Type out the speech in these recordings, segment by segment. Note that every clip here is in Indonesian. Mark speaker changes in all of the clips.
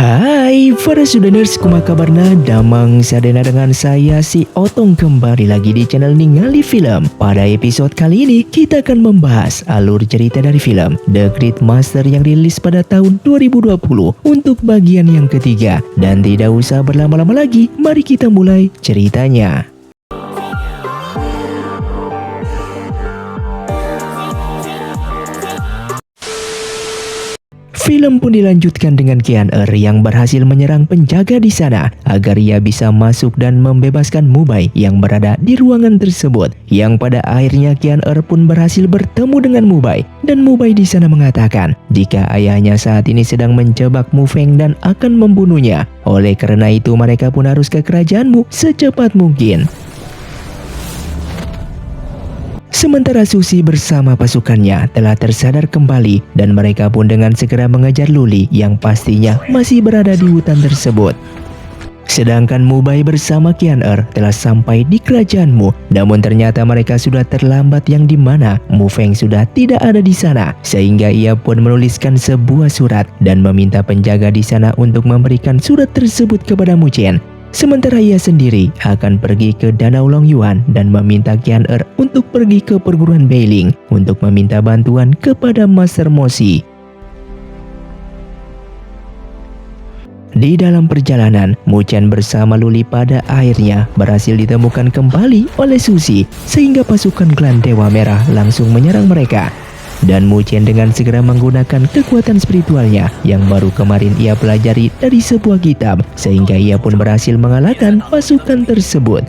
Speaker 1: Hai para sudaners, kumaha kabarna? Damang sadana dengan saya si Otong kembali lagi di channel Ningali Film. Pada episode kali ini kita akan membahas alur cerita dari film The Great Master yang rilis pada tahun 2020 untuk bagian yang ketiga. Dan tidak usah berlama-lama lagi, mari kita mulai ceritanya. Film pun dilanjutkan dengan Kian-er yang berhasil menyerang penjaga di sana agar ia bisa masuk dan membebaskan Mubai yang berada di ruangan tersebut. Yang pada akhirnya Kian-er pun berhasil bertemu dengan Mubai dan Mubai di sana mengatakan jika ayahnya saat ini sedang menjebak Mu Feng dan akan membunuhnya. Oleh karena itu mereka pun harus ke kerajaanmu secepat mungkin. Sementara Susi bersama pasukannya telah tersadar kembali dan mereka pun dengan segera mengejar Luli yang pastinya masih berada di hutan tersebut. Sedangkan Mubai bersama Kian-er telah sampai di kerajaanmu, namun ternyata mereka sudah terlambat yang dimana Mu Feng sudah tidak ada di sana, sehingga ia pun menuliskan sebuah surat dan meminta penjaga di sana untuk memberikan surat tersebut kepada Mu Chen. Sementara ia sendiri akan pergi ke Danau Longyuan dan meminta Kian-er untuk pergi ke perguruan Beiling untuk meminta bantuan kepada Master Moshi. Di dalam perjalanan, Mu Chen bersama Luli pada akhirnya berhasil ditemukan kembali oleh Susi sehingga pasukan klan Dewa Merah langsung menyerang mereka. Dan Mu Chen dengan segera menggunakan kekuatan spiritualnya yang baru kemarin ia pelajari dari sebuah kitab sehingga ia pun berhasil mengalahkan pasukan tersebut.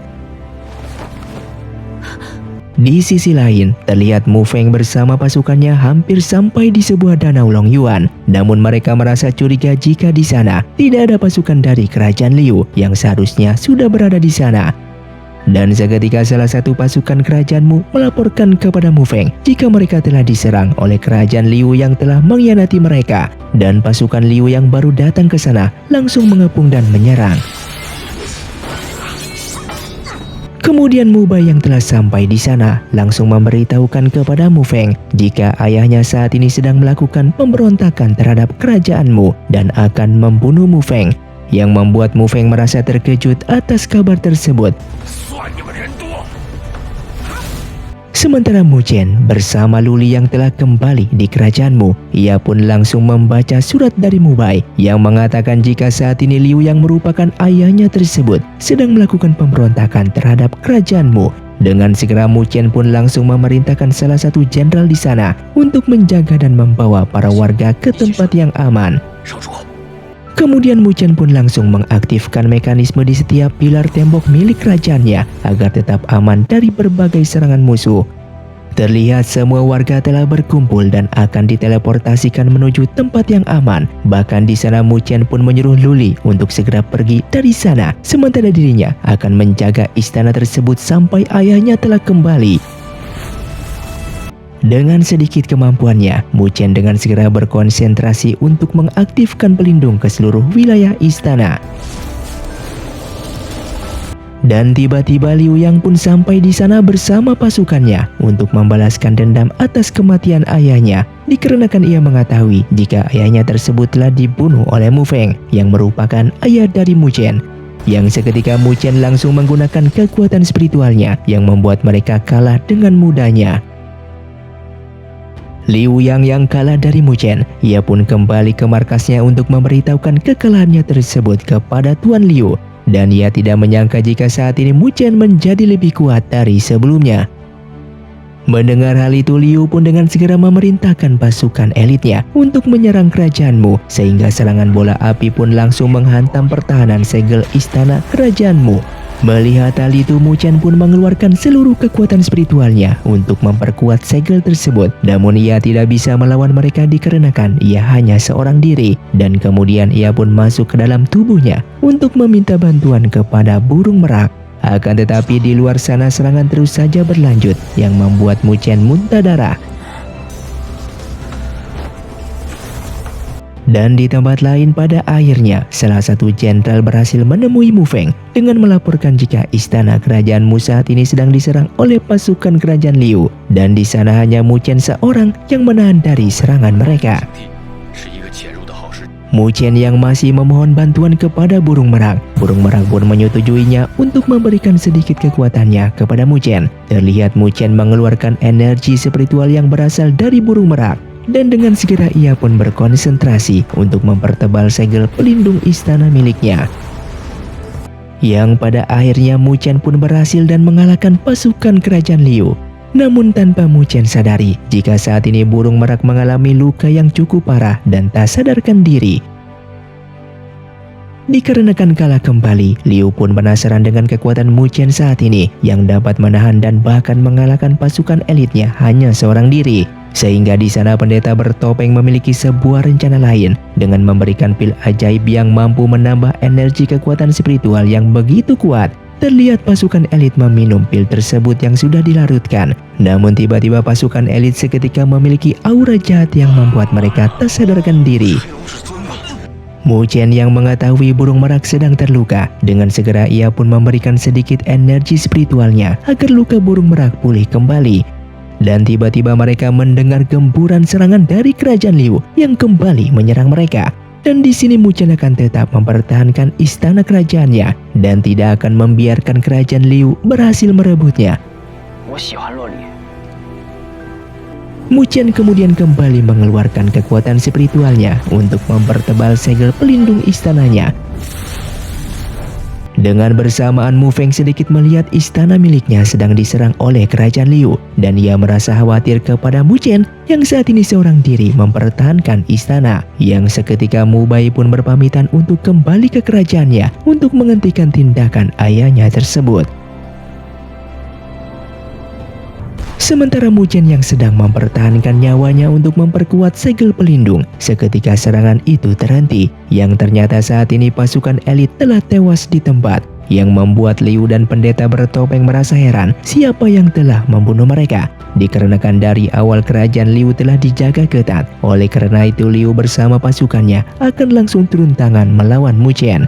Speaker 1: Di sisi lain, terlihat Mu Feng bersama pasukannya hampir sampai di sebuah danau Longyuan. Namun mereka merasa curiga jika di sana tidak ada pasukan dari kerajaan Liu yang seharusnya sudah berada di sana. Dan seketika salah satu pasukan kerajaanmu melaporkan kepada Mu Feng jika mereka telah diserang oleh kerajaan Liu yang telah mengkhianati mereka. Dan pasukan Liu yang baru datang ke sana langsung mengepung dan menyerang. Kemudian Mubai yang telah sampai di sana langsung memberitahukan kepada Mu Feng jika ayahnya saat ini sedang melakukan pemberontakan terhadap kerajaanmu dan akan membunuh Mu Feng. Yang membuat Mu Feng merasa terkejut atas kabar tersebut. Sementara Mu Chen bersama Luli yang telah kembali di kerajaanmu, ia pun langsung membaca surat dari Mubai yang mengatakan jika saat ini Liu yang merupakan ayahnya tersebut sedang melakukan pemberontakan terhadap kerajaanmu. Dengan segera Mu Chen pun langsung memerintahkan salah satu jenderal di sana untuk menjaga dan membawa para warga ke tempat yang aman. Kemudian Mu Chen pun langsung mengaktifkan mekanisme di setiap pilar tembok milik kerajaannya agar tetap aman dari berbagai serangan musuh. Terlihat semua warga telah berkumpul dan akan diteleportasikan menuju tempat yang aman. Bahkan di sana Mu Chen pun menyuruh Luli untuk segera pergi dari sana, sementara dirinya akan menjaga istana tersebut sampai ayahnya telah kembali. Dengan sedikit kemampuannya, Mu Chen dengan segera berkonsentrasi untuk mengaktifkan pelindung ke seluruh wilayah istana. Dan tiba-tiba Liu Yang pun sampai di sana bersama pasukannya untuk membalaskan dendam atas kematian ayahnya, dikarenakan ia mengetahui jika ayahnya tersebut telah dibunuh oleh Mu Feng yang merupakan ayah dari Mu Chen. Yang seketika Mu Chen langsung menggunakan kekuatan spiritualnya yang membuat mereka kalah dengan mudahnya. Liu yang kalah dari Mu Chen, ia pun kembali ke markasnya untuk memberitahukan kekalahannya tersebut kepada Tuan Liu. Dan ia tidak menyangka jika saat ini Mu Chen menjadi lebih kuat dari sebelumnya. Mendengar hal itu, Liu pun dengan segera memerintahkan pasukan elitnya untuk menyerang kerajaanmu, sehingga serangan bola api pun langsung menghantam pertahanan segel istana kerajaanmu. Melihat hal itu, Mu Chen pun mengeluarkan seluruh kekuatan spiritualnya untuk memperkuat segel tersebut. Namun ia tidak bisa melawan mereka dikarenakan ia hanya seorang diri. Dan kemudian ia pun masuk ke dalam tubuhnya untuk meminta bantuan kepada burung merak. Akan tetapi di luar sana serangan terus saja berlanjut yang membuat Mu Chen muntah darah. Dan di tempat lain pada akhirnya salah satu jenderal berhasil menemui Mu Feng dengan melaporkan jika istana kerajaanmu saat ini sedang diserang oleh pasukan kerajaan Liu. Dan di sana hanya Mu Chen seorang yang menahan dari serangan mereka. Mu Chen yang masih memohon bantuan kepada burung merak. Burung merak pun menyetujuinya untuk memberikan sedikit kekuatannya kepada Mu Chen. Terlihat Mu Chen mengeluarkan energi spiritual yang berasal dari burung merak. Dan dengan segera ia pun berkonsentrasi untuk mempertebal segel pelindung istana miliknya. Yang pada akhirnya Mu Chen pun berhasil dan mengalahkan pasukan kerajaan Liu. Namun tanpa Mu Chen sadari jika saat ini burung merak mengalami luka yang cukup parah dan tak sadarkan diri. Dikarenakan kalah kembali, Liu pun penasaran dengan kekuatan Mu Chen saat ini yang dapat menahan dan bahkan mengalahkan pasukan elitnya hanya seorang diri. Sehingga di sana pendeta bertopeng memiliki sebuah rencana lain dengan memberikan pil ajaib yang mampu menambah energi kekuatan spiritual yang begitu kuat. Terlihat pasukan elit meminum pil tersebut yang sudah dilarutkan. Namun tiba-tiba pasukan elit seketika memiliki aura jahat yang membuat mereka tak sadarkan diri. Mu Chen yang mengetahui burung merak sedang terluka, dengan segera ia pun memberikan sedikit energi spiritualnya agar luka burung merak pulih kembali. Dan tiba-tiba mereka mendengar gempuran serangan dari kerajaan Liu yang kembali menyerang mereka. Dan di sini Mu Chen akan tetap mempertahankan istana kerajaannya dan tidak akan membiarkan kerajaan Liu berhasil merebutnya. Mu Chen kemudian kembali mengeluarkan kekuatan spiritualnya untuk mempertebal segel pelindung istananya. Dengan bersamaan Mu Feng sedikit melihat istana miliknya sedang diserang oleh kerajaan Liu dan ia merasa khawatir kepada Mu Chen yang saat ini seorang diri mempertahankan istana. Yang seketika Mu Bai pun berpamitan untuk kembali ke kerajaannya untuk menghentikan tindakan ayahnya tersebut. Sementara Mu Chen yang sedang mempertahankan nyawanya untuk memperkuat segel pelindung, seketika serangan itu terhenti, yang ternyata saat ini pasukan elit telah tewas di tempat, yang membuat Liu dan pendeta bertopeng merasa heran siapa yang telah membunuh mereka. Dikarenakan dari awal kerajaan Liu telah dijaga ketat, oleh karena itu Liu bersama pasukannya akan langsung turun tangan melawan Mu Chen.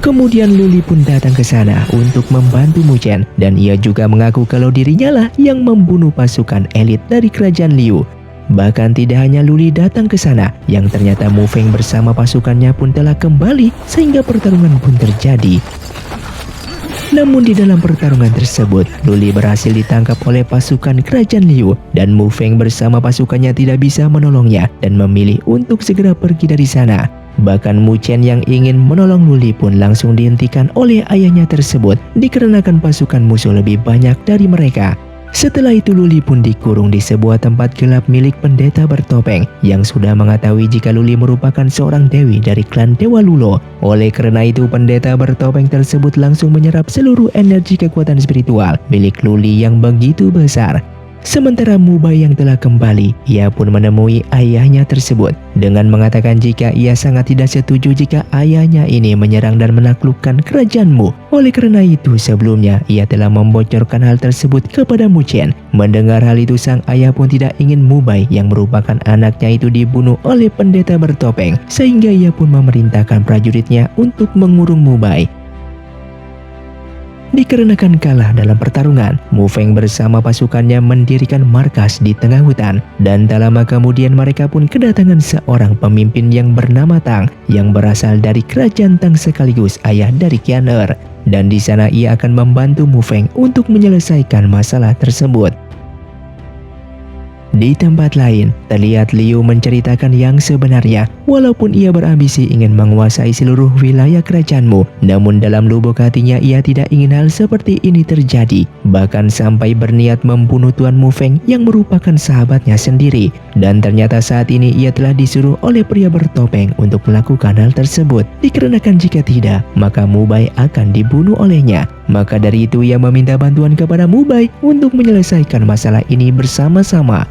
Speaker 1: Kemudian Luli pun datang ke sana untuk membantu Mu Chen dan ia juga mengaku kalau dirinya lah yang membunuh pasukan elit dari kerajaan Liu. Bahkan tidak hanya Luli datang ke sana, yang ternyata Mu Feng bersama pasukannya pun telah kembali sehingga pertarungan pun terjadi. Namun di dalam pertarungan tersebut, Luli berhasil ditangkap oleh pasukan kerajaan Liu dan Mu Feng bersama pasukannya tidak bisa menolongnya dan memilih untuk segera pergi dari sana. Bahkan Mu Chen yang ingin menolong Luli pun langsung dihentikan oleh ayahnya tersebut dikarenakan pasukan musuh lebih banyak dari mereka. Setelah itu Luli pun dikurung di sebuah tempat gelap milik pendeta bertopeng yang sudah mengetahui jika Luli merupakan seorang dewi dari klan Dewa Lulo. Oleh karena itu pendeta bertopeng tersebut langsung menyerap seluruh energi kekuatan spiritual milik Luli yang begitu besar. Sementara Mu Bai yang telah kembali, ia pun menemui ayahnya tersebut dengan mengatakan jika ia sangat tidak setuju jika ayahnya ini menyerang dan menaklukkan kerajaan Mu. Oleh karena itu sebelumnya ia telah membocorkan hal tersebut kepada Mu Chen. Mendengar hal itu sang ayah pun tidak ingin Mu Bai yang merupakan anaknya itu dibunuh oleh pendeta bertopeng, sehingga ia pun memerintahkan prajuritnya untuk mengurung Mu Bai. Dikarenakan kalah dalam pertarungan, Mu Feng bersama pasukannya mendirikan markas di tengah hutan dan tak lama kemudian mereka pun kedatangan seorang pemimpin yang bernama Tang yang berasal dari kerajaan Tang sekaligus ayah dari Qian Er, dan di sana ia akan membantu Mu Feng untuk menyelesaikan masalah tersebut. Di tempat lain, terlihat Liu menceritakan yang sebenarnya. Walaupun ia berambisi ingin menguasai seluruh wilayah kerajaanmu, namun dalam lubuk hatinya ia tidak ingin hal seperti ini terjadi. Bahkan sampai berniat membunuh Tuan Mu Feng yang merupakan sahabatnya sendiri. Dan ternyata saat ini ia telah disuruh oleh pria bertopeng untuk melakukan hal tersebut. Dikarenakan jika tidak, maka Mu Bai akan dibunuh olehnya. Maka dari itu ia meminta bantuan kepada Mu Bai untuk menyelesaikan masalah ini bersama-sama.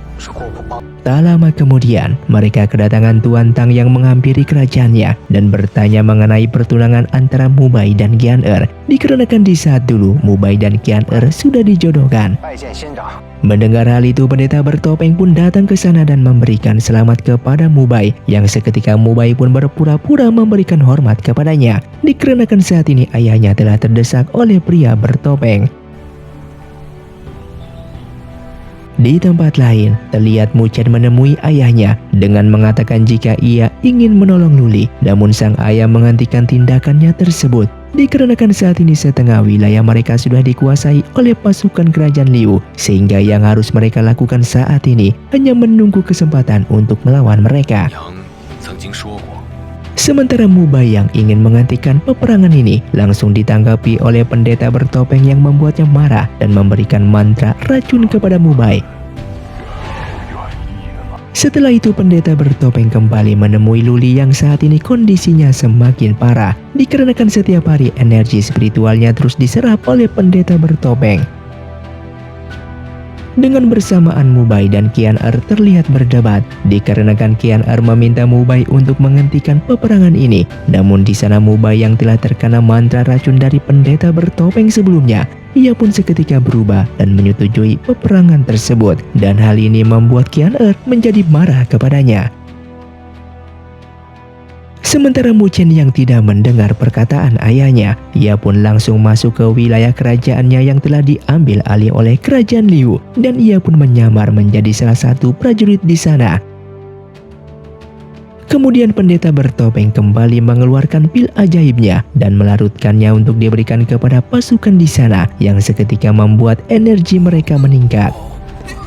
Speaker 1: Tak lama kemudian, mereka kedatangan Tuan Tang yang menghampiri kerajaannya dan bertanya mengenai pertunangan antara Mu Bai dan Qian Er. Dikarenakan di saat dulu Mu Bai dan Qian Er sudah dijodohkan. Mendengar hal itu, pendeta bertopeng pun datang ke sana dan memberikan selamat kepada Mu Bai, yang seketika Mu Bai pun berpura-pura memberikan hormat kepadanya. Dikarenakan saat ini ayahnya telah terdesak oleh pria bertopeng. Di tempat lain, terlihat Mu Chen menemui ayahnya dengan mengatakan jika ia ingin menolong Luli, namun sang ayah menghentikan tindakannya tersebut. Dikarenakan saat ini setengah wilayah mereka sudah dikuasai oleh pasukan kerajaan Liu, sehingga yang harus mereka lakukan saat ini hanya menunggu kesempatan untuk melawan mereka. Sementara Mu Bai yang ingin menghentikan peperangan ini langsung ditanggapi oleh pendeta bertopeng yang membuatnya marah dan memberikan mantra racun kepada Mu Bai. Setelah itu pendeta bertopeng kembali menemui Luli yang saat ini kondisinya semakin parah dikarenakan setiap hari energi spiritualnya terus diserap oleh pendeta bertopeng. Dengan bersamaan Mu Bai dan Qian Er terlihat berdebat dikarenakan Qian Er meminta Mu Bai untuk menghentikan peperangan ini. Namun di sana Mu Bai yang telah terkena mantra racun dari pendeta bertopeng sebelumnya, ia pun seketika berubah dan menyetujui peperangan tersebut, dan hal ini membuat Qian Er menjadi marah kepadanya. Sementara Mu Chen yang tidak mendengar perkataan ayahnya, ia pun langsung masuk ke wilayah kerajaannya yang telah diambil alih oleh kerajaan Liu, dan ia pun menyamar menjadi salah satu prajurit di sana. Kemudian pendeta bertopeng kembali mengeluarkan pil ajaibnya dan melarutkannya untuk diberikan kepada pasukan di sana yang seketika membuat energi mereka meningkat.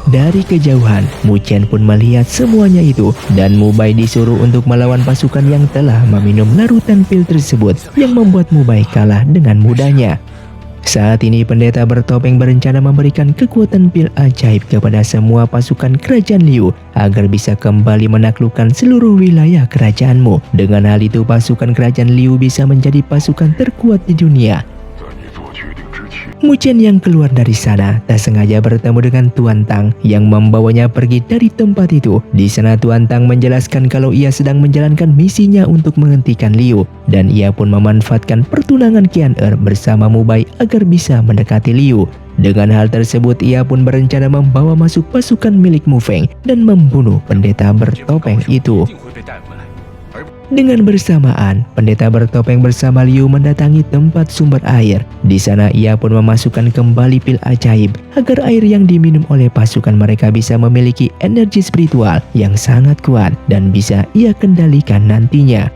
Speaker 1: Dari kejauhan, Mu Chen pun melihat semuanya itu dan Mu Bai disuruh untuk melawan pasukan yang telah meminum larutan pil tersebut yang membuat Mu Bai kalah dengan mudahnya. Saat ini pendeta bertopeng berencana memberikan kekuatan pil ajaib kepada semua pasukan kerajaan Liu agar bisa kembali menaklukkan seluruh wilayah kerajaanmu. Dengan hal itu pasukan kerajaan Liu bisa menjadi pasukan terkuat di dunia. Mu Chen yang keluar dari sana tak sengaja bertemu dengan Tuan Tang yang membawanya pergi dari tempat itu. Di sana Tuan Tang menjelaskan kalau ia sedang menjalankan misinya untuk menghentikan Liu, dan ia pun memanfaatkan pertunangan Qian Er bersama Mu Bai agar bisa mendekati Liu. Dengan hal tersebut ia pun berencana membawa masuk pasukan milik Mu Feng dan membunuh pendeta bertopeng itu. Dengan bersamaan, pendeta bertopeng bersama Liu mendatangi tempat sumber air. Di sana ia pun memasukkan kembali pil ajaib agar air yang diminum oleh pasukan mereka bisa memiliki energi spiritual yang sangat kuat dan bisa ia kendalikan nantinya.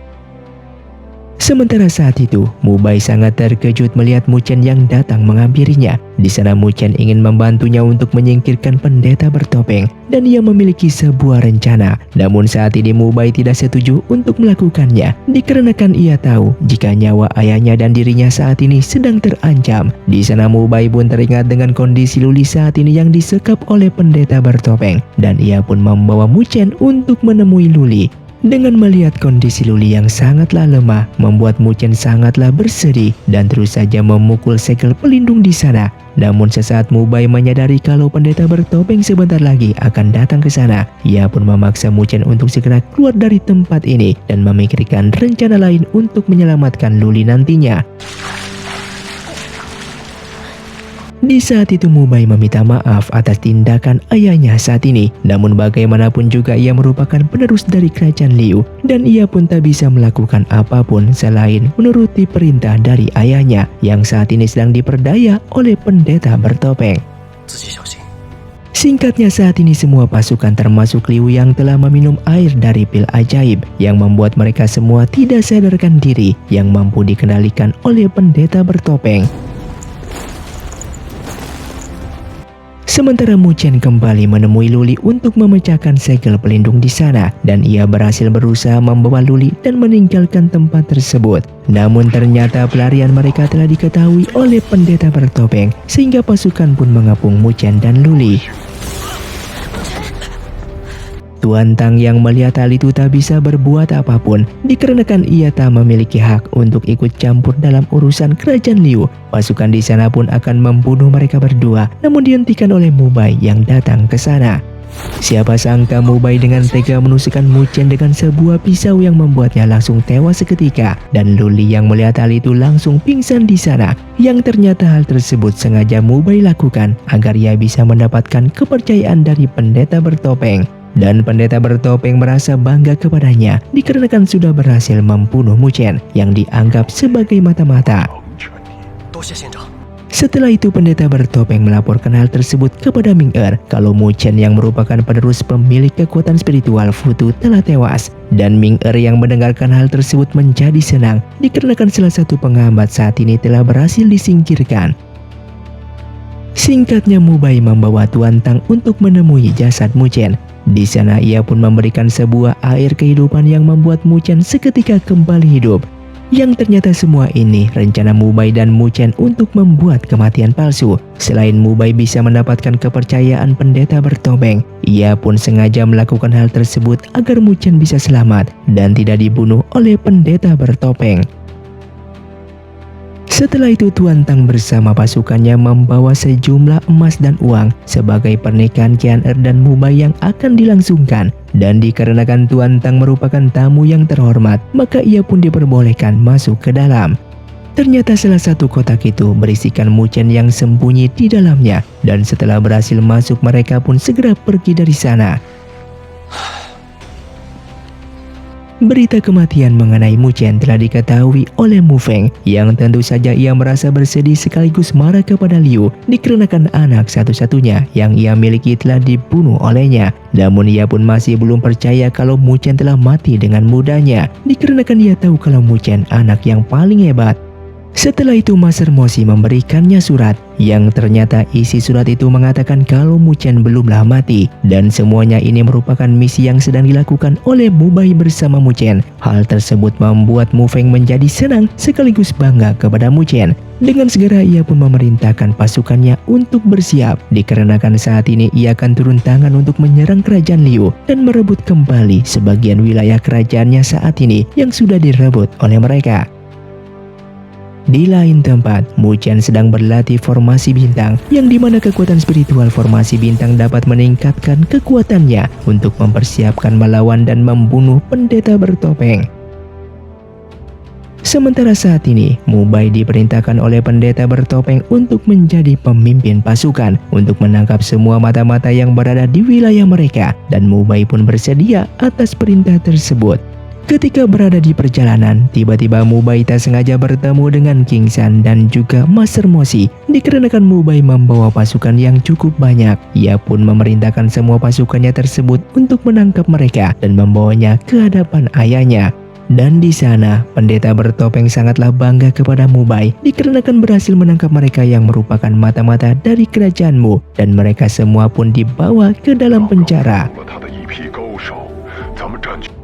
Speaker 1: Sementara saat itu, Mu Bai sangat terkejut melihat Mu Chen yang datang menghampirinya. Di sana Mu Chen ingin membantunya untuk menyingkirkan pendeta bertopeng dan ia memiliki sebuah rencana. Namun saat ini Mu Bai tidak setuju untuk melakukannya dikarenakan ia tahu jika nyawa ayahnya dan dirinya saat ini sedang terancam. Di sana Mu Bai pun teringat dengan kondisi Luli saat ini yang disekap oleh pendeta bertopeng dan ia pun membawa Mu Chen untuk menemui Luli. Dengan melihat kondisi Luli yang sangatlah lemah, membuat Mu Chen sangatlah bersedih dan terus saja memukul segel pelindung di sana. Namun sesaat Mu Bai menyadari kalau pendeta bertopeng sebentar lagi akan datang ke sana, ia pun memaksa Mu Chen untuk segera keluar dari tempat ini dan memikirkan rencana lain untuk menyelamatkan Luli nantinya. Di saat itu Mu Bai meminta maaf atas tindakan ayahnya saat ini. Namun bagaimanapun juga ia merupakan penerus dari kerajaan Liu dan ia pun tak bisa melakukan apapun selain menuruti perintah dari ayahnya yang saat ini sedang diperdaya oleh pendeta bertopeng. Singkatnya saat ini semua pasukan termasuk Liu yang telah meminum air dari pil ajaib yang membuat mereka semua tidak sadarkan diri yang mampu dikendalikan oleh pendeta bertopeng. Sementara Mu Chen kembali menemui Luli untuk memecahkan segel pelindung di sana dan ia berhasil berusaha membawa Luli dan meninggalkan tempat tersebut. Namun ternyata pelarian mereka telah diketahui oleh pendeta bertopeng sehingga pasukan pun mengepung Mu Chen dan Luli. Tuan Tang yang melihat hal itu tak bisa berbuat apapun dikarenakan ia tak memiliki hak untuk ikut campur dalam urusan kerajaan Liu. Pasukan di sana pun akan membunuh mereka berdua, namun dihentikan oleh Mu Bai yang datang ke sana. Siapa sangka Mu Bai dengan tega menusukkan Mu Chen dengan sebuah pisau yang membuatnya langsung tewas seketika, dan Luli yang melihat hal itu langsung pingsan di sana. Yang ternyata hal tersebut sengaja Mu Bai lakukan agar ia bisa mendapatkan kepercayaan dari pendeta bertopeng. Dan pendeta bertopeng merasa bangga kepadanya dikarenakan sudah berhasil membunuh Mu Chen yang dianggap sebagai mata-mata. Setelah itu pendeta bertopeng melaporkan hal tersebut kepada Ming Er kalau Mu Chen yang merupakan penerus pemilik kekuatan spiritual Futu telah tewas. Dan Ming Er yang mendengarkan hal tersebut menjadi senang dikarenakan salah satu penghambat saat ini telah berhasil disingkirkan. Singkatnya Mu Bai membawa Tuan Tang untuk menemui jasad Mu Chen. Di sana ia pun memberikan sebuah air kehidupan yang membuat Mu Chen seketika kembali hidup. Yang ternyata semua ini rencana Mu Bai dan Mu Chen untuk membuat kematian palsu. Selain Mu Bai bisa mendapatkan kepercayaan pendeta bertopeng, ia pun sengaja melakukan hal tersebut agar Mu Chen bisa selamat dan tidak dibunuh oleh pendeta bertopeng. Setelah itu Tuan Tang bersama pasukannya membawa sejumlah emas dan uang sebagai pernikahan Qian Er dan Mu Bai yang akan dilangsungkan. Dan dikarenakan Tuan Tang merupakan tamu yang terhormat, maka ia pun diperbolehkan masuk ke dalam. Ternyata salah satu kotak itu berisikan Mu Chen yang sembunyi di dalamnya. Dan setelah berhasil masuk mereka pun segera pergi dari sana. Berita kematian mengenai Mu Chen telah diketahui oleh Mu Feng, yang tentu saja ia merasa bersedih sekaligus marah kepada Liu dikarenakan anak satu-satunya yang ia miliki telah dibunuh olehnya. Namun ia pun masih belum percaya kalau Mu Chen telah mati dengan mudahnya dikarenakan ia tahu kalau Mu Chen anak yang paling hebat. Setelah itu Master Moshi memberikannya surat yang ternyata isi surat itu mengatakan kalau Mu Chen belumlah mati dan semuanya ini merupakan misi yang sedang dilakukan oleh Mu Bai bersama Mu Chen. Hal tersebut membuat Mu Feng menjadi senang sekaligus bangga kepada Mu Chen. Dengan segera ia pun memerintahkan pasukannya untuk bersiap dikarenakan saat ini ia akan turun tangan untuk menyerang kerajaan Liu dan merebut kembali sebagian wilayah kerajaannya saat ini yang sudah direbut oleh mereka. Di lain tempat, Mu Chen sedang berlatih formasi bintang yang dimana kekuatan spiritual formasi bintang dapat meningkatkan kekuatannya untuk mempersiapkan melawan dan membunuh pendeta bertopeng. Sementara saat ini, Mu Bai diperintahkan oleh pendeta bertopeng untuk menjadi pemimpin pasukan untuk menangkap semua mata-mata yang berada di wilayah mereka dan Mu Bai pun bersedia atas perintah tersebut. Ketika berada di perjalanan, tiba-tiba Mu Bai tak sengaja bertemu dengan King San dan juga Master Moshi. Dikarenakan Mu Bai membawa pasukan yang cukup banyak, ia pun memerintahkan semua pasukannya tersebut untuk menangkap mereka dan membawanya ke hadapan ayahnya. Dan di sana, pendeta bertopeng sangatlah bangga kepada Mu Bai dikarenakan berhasil menangkap mereka yang merupakan mata-mata dari kerajaanmu dan mereka semua pun dibawa ke dalam penjara.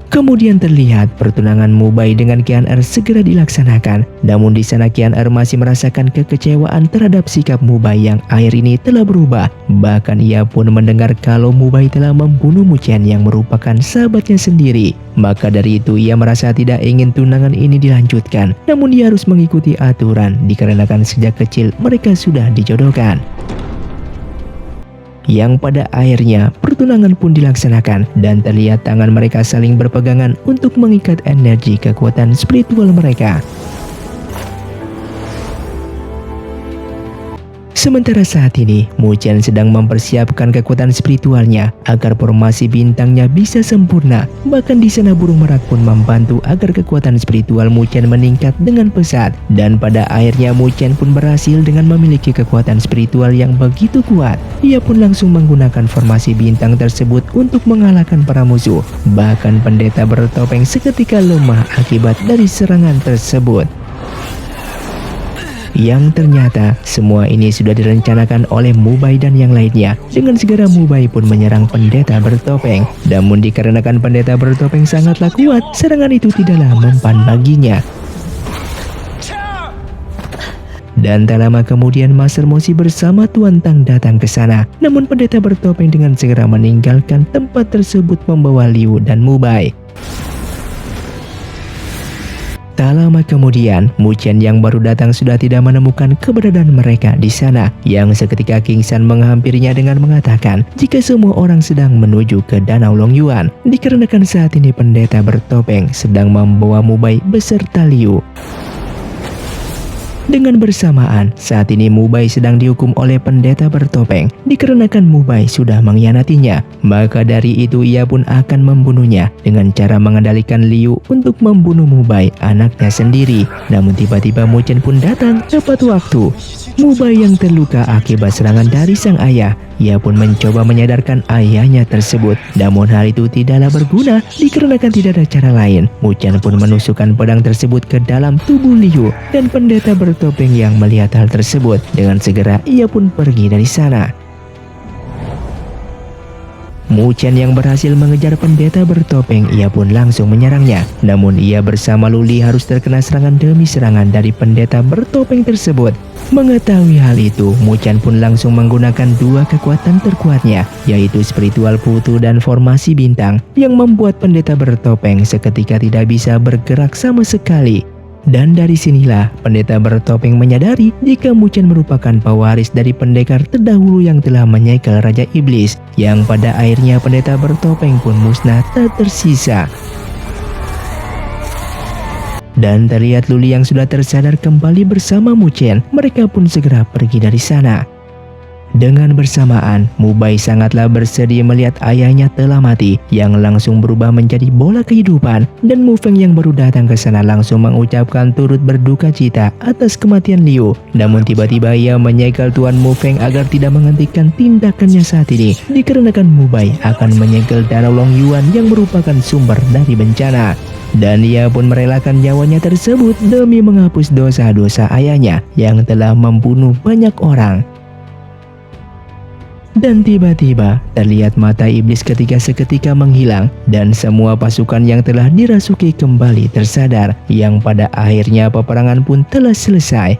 Speaker 1: Kemudian terlihat pertunangan Mu Bai dengan Qian Er segera dilaksanakan. Namun di sana Qian Er masih merasakan kekecewaan terhadap sikap Mu Bai yang akhir ini telah berubah. Bahkan ia pun mendengar kalau Mu Bai telah membunuh Mu Chen yang merupakan sahabatnya sendiri. Maka dari itu ia merasa tidak ingin tunangan ini dilanjutkan. Namun dia harus mengikuti aturan dikarenakan sejak kecil mereka sudah dijodohkan. Yang pada akhirnya pertunangan pun dilaksanakan dan terlihat tangan mereka saling berpegangan untuk mengikat energi kekuatan spiritual mereka. Sementara saat ini, Mu Chen sedang mempersiapkan kekuatan spiritualnya agar formasi bintangnya bisa sempurna. Bahkan di sana burung merak pun membantu agar kekuatan spiritual Mu Chen meningkat dengan pesat. Dan pada akhirnya Mu Chen pun berhasil dengan memiliki kekuatan spiritual yang begitu kuat. Ia pun langsung menggunakan formasi bintang tersebut untuk mengalahkan para musuh. Bahkan pendeta bertopeng seketika lemah akibat dari serangan tersebut. Yang ternyata semua ini sudah direncanakan oleh Mu Bai dan yang lainnya. Dengan segera Mu Bai pun menyerang pendeta bertopeng. Namun dikarenakan pendeta bertopeng sangatlah kuat, serangan itu tidaklah mempan baginya. Dan tak lama kemudian Master Moshi bersama Tuan Tang datang ke sana. Namun pendeta bertopeng dengan segera meninggalkan tempat tersebut membawa Liu dan Mu Bai. Tak lama kemudian, Mu Chen yang baru datang sudah tidak menemukan keberadaan mereka di sana. Yang seketika King San menghampirinya dengan mengatakan jika semua orang sedang menuju ke Danau Longyuan. Dikarenakan saat ini pendeta bertopeng sedang membawa Mu Bai beserta Liu. Dengan bersamaan, saat ini Mubai sedang dihukum oleh pendeta bertopeng dikarenakan Mubai sudah mengkhianatinya. Maka dari itu ia pun akan membunuhnya dengan cara mengendalikan Liu untuk membunuh Mubai, anaknya sendiri. Namun tiba-tiba Mu Chen pun datang tepat waktu. Mubai yang terluka akibat serangan dari sang ayah, ia pun mencoba menyadarkan ayahnya tersebut. Namun hal itu tidaklah berguna dikarenakan tidak ada cara lain. Mu Chen pun menusukkan pedang tersebut ke dalam tubuh Liu, dan pendeta bertopeng yang melihat hal tersebut dengan segera ia pun pergi dari sana. Mu Chen yang berhasil mengejar pendeta bertopeng, ia pun langsung menyerangnya. Namun ia bersama Lu Li harus terkena serangan demi serangan dari pendeta bertopeng tersebut. Mengetahui hal itu, Mu Chen pun langsung menggunakan dua kekuatan terkuatnya, yaitu spiritual putu dan formasi bintang, yang membuat pendeta bertopeng seketika tidak bisa bergerak sama sekali. Dan dari sinilah pendeta bertopeng menyadari jika Mu Chen merupakan pewaris dari pendekar terdahulu yang telah menyegel Raja Iblis, yang pada akhirnya pendeta bertopeng pun musnah tak tersisa. Dan terlihat Lu Li yang sudah tersadar kembali bersama Mu Chen, mereka pun segera pergi dari sana. Dengan bersamaan, Mubai sangatlah bersedih melihat ayahnya telah mati, yang langsung berubah menjadi bola kehidupan. Dan Mu Feng yang baru datang ke sana langsung mengucapkan turut berduka cita atas kematian Liu. Namun tiba-tiba ia menyegel Tuan Mu Feng agar tidak menghentikan tindakannya saat ini, dikarenakan Mubai akan menyegel darah Long Yuan yang merupakan sumber dari bencana. Dan ia pun merelakan nyawanya tersebut demi menghapus dosa-dosa ayahnya yang telah membunuh banyak orang. Dan tiba-tiba terlihat mata iblis seketika menghilang, dan semua pasukan yang telah dirasuki kembali tersadar, yang pada akhirnya peperangan pun telah selesai.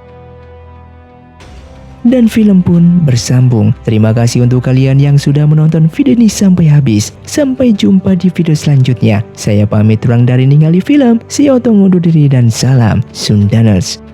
Speaker 1: Dan film pun bersambung. Terima kasih untuk kalian yang sudah menonton video ini sampai habis. Sampai jumpa di video selanjutnya. Saya pamit kurang dari ningali film. See you, undur diri dan salam Sundaners.